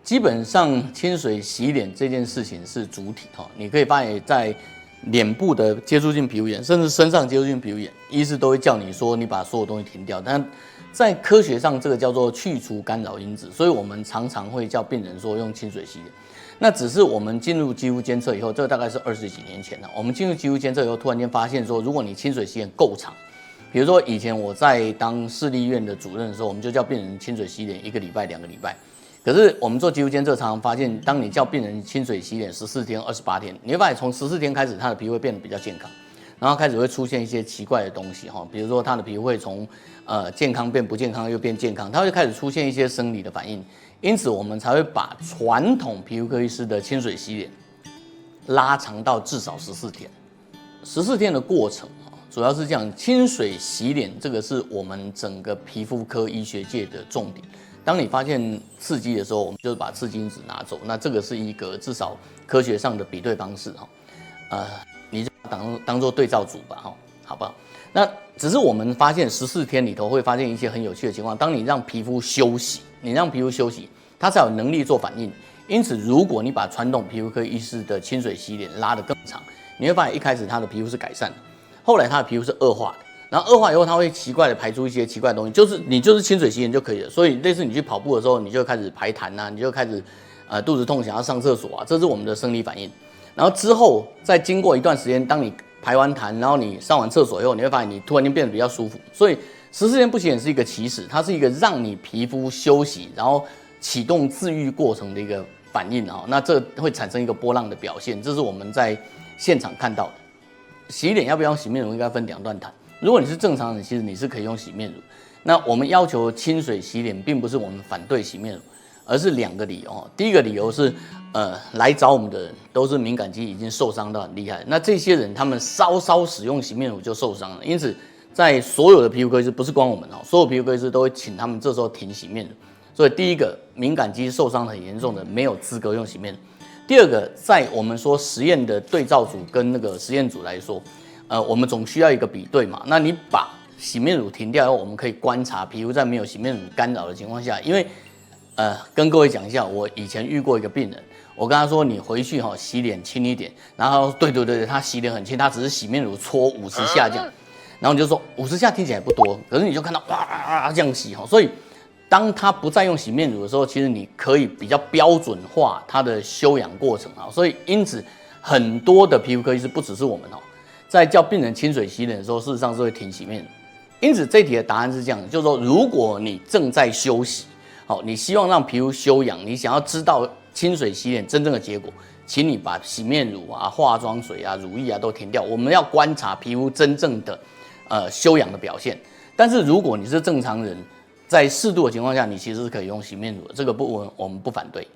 基本上清水洗脸这件事情是主体哈，你可以发现在脸部的接触性皮肤炎，甚至身上接触性皮肤炎，医师都会叫你说你把所有东西停掉，但在科学上这个叫做去除干扰因子，所以我们常常会叫病人说用清水洗脸。那只是我们进入肌肤监测以后，这个大概是20几年前了。我们进入肌肤监测以后，突然间发现说，如果你清水洗脸够长，比如说以前我在当市立医院的主任的时候，我们就叫病人清水洗脸1个礼拜、2个礼拜。可是我们做肌肤监测，常常发现，当你叫病人清水洗脸14天、28天，你会发现从14天开始，他的皮肤会变得比较健康，然后开始会出现一些奇怪的东西哈，比如说他的皮肤会从健康变不健康，又变健康，它会开始出现一些生理的反应，因此我们才会把传统皮肤科医师的清水洗脸拉长到至少14天。14天的过程主要是这样，清水洗脸这个是我们整个皮肤科医学界的重点。当你发现刺激的时候，我们就是把刺激因子拿走。那这个是一个至少科学上的比对方式哈，你就当做对照组吧哈，好不好？那只是我们发现14天里头会发现一些很有趣的情况。当你让皮肤休息，它才有能力做反应。因此，如果你把传统皮肤科医师的清水洗脸拉得更长，你会发现一开始他的皮肤是改善的，后来他的皮肤是恶化的。然后恶化以后，它会奇怪的排出一些奇怪的东西，你就是清水洗脸就可以了。所以类似你去跑步的时候，你就开始排痰啊，你就开始肚子痛想要上厕所啊，这是我们的生理反应。然后之后再经过一段时间，当你排完痰，然后你上完厕所以后，你会发现你突然间变得比较舒服。所以14天不洗脸是一个起始，它是一个让你皮肤休息，然后启动自愈过程的一个反应啊。那这会产生一个波浪的表现，这是我们在现场看到的。洗脸要不要用洗面乳，应该分2段谈。如果你是正常人，其实你是可以用洗面乳。那我们要求清水洗脸，并不是我们反对洗面乳，而是2个理由。第一个理由是，来找我们的人都是敏感肌已经受伤到很厉害，那这些人他们稍使用洗面乳就受伤了，因此在所有的皮肤科医师，不是光我们所有皮肤科医师都会请他们这时候停洗面乳。所以第一个，敏感肌受伤很严重的没有资格用洗面乳。第二个，在我们说实验的对照组跟那个实验组来说，我们总需要一个比对嘛。那你把洗面乳停掉以后，我们可以观察皮肤在没有洗面乳干扰的情况下，因为跟各位讲一下，我以前遇过一个病人，我跟他说你回去洗脸轻一点，然后他说对，他洗脸很轻，他只是洗面乳搓50下这样，然后你就说50下听起来不多，可是你就看到哇这样洗所以当他不再用洗面乳的时候，其实你可以比较标准化他的休养过程所以因此很多的皮肤科医师不只是我们在叫病人清水洗脸的时候，事实上是会停洗面乳。因此这题的答案是这样的，就是说如果你正在休息，你希望让皮肤休养，你想要知道清水洗脸真正的结果，请你把洗面乳啊、化妆水啊、乳液啊都停掉。我们要观察皮肤真正的休养的表现。但是如果你是正常人，在适度的情况下，你其实是可以用洗面乳的，这个我们不反对。